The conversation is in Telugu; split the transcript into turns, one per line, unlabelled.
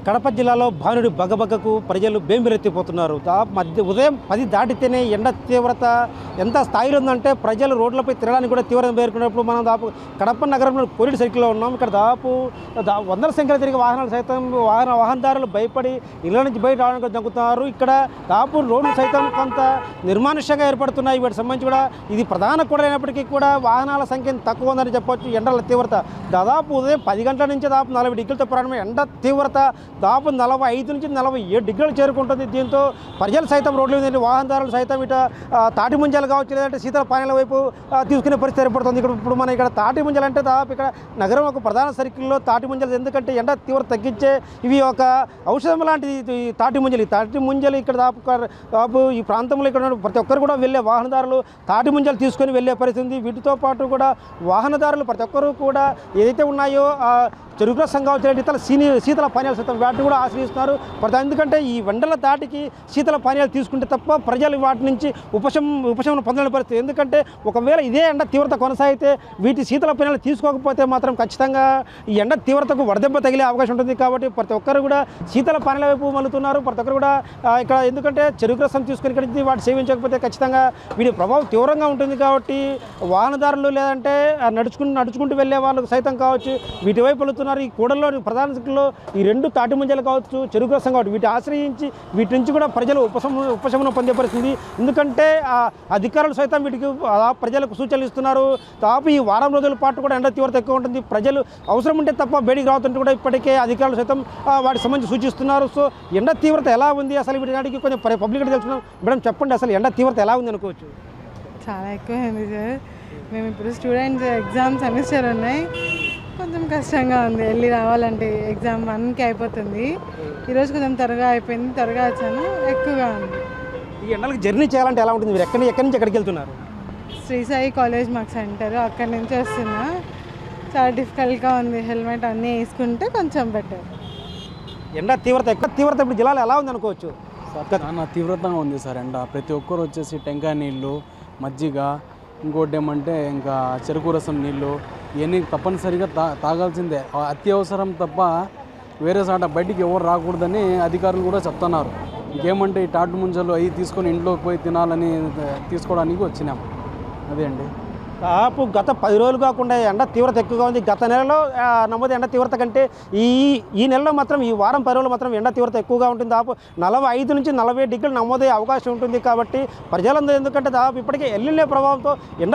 కడప జిల్లాలో భానుడి బగబగకు ప్రజలు బేంబెలెత్తిపోతున్నారు. ఉదయం 10 దాటితేనే ఎండ తీవ్రత ఎంత స్థాయిలో ఉందంటే ప్రజలు రోడ్లపై తిరగడానికి కూడా తీవ్రత పేర్కొన్నప్పుడు మనం కడప నగరంలో కోరిడ్ సర్కిల్లో ఉన్నాం. ఇక్కడ వందల సంఖ్యలో తిరిగే వాహనాలు సైతం వాహనదారులు భయపడి ఇళ్ల నుంచి బయట రావడానికి దక్కుతున్నారు. ఇక్కడ రోడ్లు సైతం కొంత నిర్మానుష్యంగా ఏర్పడుతున్నాయి. వీటికి సంబంధించి కూడా ఇది ప్రధాన కూడా అయినప్పటికీ కూడా వాహనాల సంఖ్య తక్కువ ఉందని చెప్పవచ్చు. ఎండల తీవ్రత దాదాపు ఉదయం 10 గంటల నుంచి దాదాపు 40 డిగ్రీలతో ప్రారంభం ఎండ తీవ్రత దాదాపు 45 నుంచి 47 డిగ్రీలు చేరుకుంటుంది. దీంతో ప్రజలు సైతం రోడ్ల మీద వాహనదారులు సైతం ఇట తాటి ముంజలు కావచ్చు, లేదంటే శీతల పానీయాల వైపు తీసుకునే పరిస్థితి ఏర్పడుతుంది. ఇప్పుడు మన ఇక్కడ తాటి ముంజలు అంటే దాదాపు ఇక్కడ నగరం ఒక ప్రధాన సర్కిల్లో తాటి ముంజలు, ఎందుకంటే ఎండ తీవ్రత తగ్గించే ఇవి ఒక ఔషధం లాంటిది తాటి ముంజలు. ఈ తాటి ముంజలు ఇక్కడ దాదాపు ఈ ప్రాంతంలో ఇక్కడ ప్రతి ఒక్కరు కూడా వెళ్ళే వాహనదారులు తాటి ముంజలు తీసుకొని వెళ్ళే పరిస్థితి ఉంది. వీటితో పాటు కూడా వాహనదారులు ప్రతి ఒక్కరు కూడా ఏదైతే ఉన్నాయో చెరుకు రసం కావచ్చు, ఇతర శీతల పానీయాలు సైతం వాటిని కూడా ఆశ్రయిస్తున్నారు. ఎందుకంటే ఈ వెండల దాటికి శీతల పానీయాలు తీసుకుంటే తప్ప ప్రజలు వాటి నుంచి ఉపశమనం పొందలేని పరిస్థితి. ఎందుకంటే ఒకవేళ ఇదే ఎండ తీవ్రత కొనసాగితే వీటి శీతల పానీయాలు తీసుకోకపోతే మాత్రం ఖచ్చితంగా ఈ ఎండ తీవ్రతకు వడదెబ్బ తగిలే అవకాశం ఉంటుంది. కాబట్టి ప్రతి ఒక్కరు కూడా శీతల పానీయాల వైపు మలుతున్నారు. ప్రతి ఒక్కరు కూడా ఇక్కడ ఎందుకంటే చెరుకు రసం తీసుకుని ఇక్కడ నుంచి వాటి సేవించకపోతే ఖచ్చితంగా వీటి ప్రభావం తీవ్రంగా ఉంటుంది. కాబట్టి వాహనదారులు లేదంటే నడుచుకుంటూ వెళ్ళే వాళ్ళు సైతం కావచ్చు వీటి వైపు వెళుతున్నారు. ఈ కూడల్లో ప్రధాన సిటీలో ఈ 2 తాటి ముంజలు కావచ్చు, చెరుకు రసం కావచ్చు, వీటి ఆశ్రయించి వీటి నుంచి కూడా ప్రజలు ఉపశమనం పొందే పరిస్థితి. ఎందుకంటే అధికారులు సైతం వీటికి ప్రజలకు సూచనలు ఇస్తున్నారు. దాదాపు ఈ వారం రోజుల పాటు కూడా ఎండ తీవ్రత ఎక్కువ ఉంటుంది. ప్రజలు అవసరం ఉంటే తప్ప బయటికి రావద్దంటే కూడా ఇప్పటికే అధికారులు సైతం వాటికి సంబంధించి సూచిస్తున్నారు. సో ఎండ తీవ్రత ఎలా ఉంది అసలు వీటికి కొంచెం పబ్లిక్ తెలుసుకున్నాం. మేడం చెప్పండి, అసలు ఎండ తీవ్రత ఎలా ఉంది అనుకోవచ్చు?
చాలా ఎక్కువైంది సార్. మేము ఇప్పుడు స్టూడెంట్స్ ఎగ్జామ్ సెమిస్టర్ ఉన్నాయి, కొంచెం కష్టంగా ఉంది. వెళ్ళి రావాలంటే ఎగ్జామ్ 1కి అయిపోతుంది. ఈరోజు కొంచెం త్వరగా అయిపోయింది, త్వరగా వచ్చాను. ఎక్కువగా ఉంది.
ఈ ఎండలకు జర్నీ చేయాలంటే ఎలా ఉంటుంది? మీరు ఎక్కడి నుంచి ఎక్కడికి వెళ్తున్నారు?
శ్రీ సాయి కాలేజ్ మాకు సెంటర్, అక్కడి నుంచి వస్తున్నా. చాలా డిఫికల్ట్గా ఉంది. హెల్మెట్ అన్నీ వేసుకుంటే కొంచెం బెటర్.
ఎండ తీవ్రత ఇప్పుడు జిల్లాలో ఎలా ఉంది అనుకోవచ్చు?
చాలా తీవ్రతంగా ఉంది సార్ ఎండ. ప్రతి ఒక్కరు వచ్చేసి టెంకాయ నీళ్ళు, మజ్జిగ, ఇంకోటి ఏమంటే ఇంకా చెరుకు రసం నీళ్ళు ఇవన్నీ తప్పనిసరిగా తాగాల్సిందే. అత్యవసరం తప్ప వేరే సాట బయటికి ఎవరు రాకూడదని అధికారులు కూడా చెప్తున్నారు. ఇంకేమంటే ఈ తాటి ముంజలు అవి తీసుకొని ఇంట్లోకి పోయి తినాలని తీసుకోవడానికి వచ్చినాం. అదే అండి.
దాదాపు గత 10 రోజులు కాకుండా ఎండ తీవ్రత ఎక్కువగా ఉంది. గత నెలలో నమోదు ఎండ తీవ్రత కంటే ఈ నెలలో మాత్రం ఈ వారం 10 రోజులు మాత్రం ఎండ తీవ్రత ఎక్కువగా ఉంటుంది. దాదాపు 45 నుంచి 47 డిగ్రీలు నమోదయ్యే అవకాశం ఉంటుంది. కాబట్టి ప్రజలందరూ ఎందుకంటే దాదాపు ఇప్పటికే ఎల్లినే ప్రభావంతో ఎండ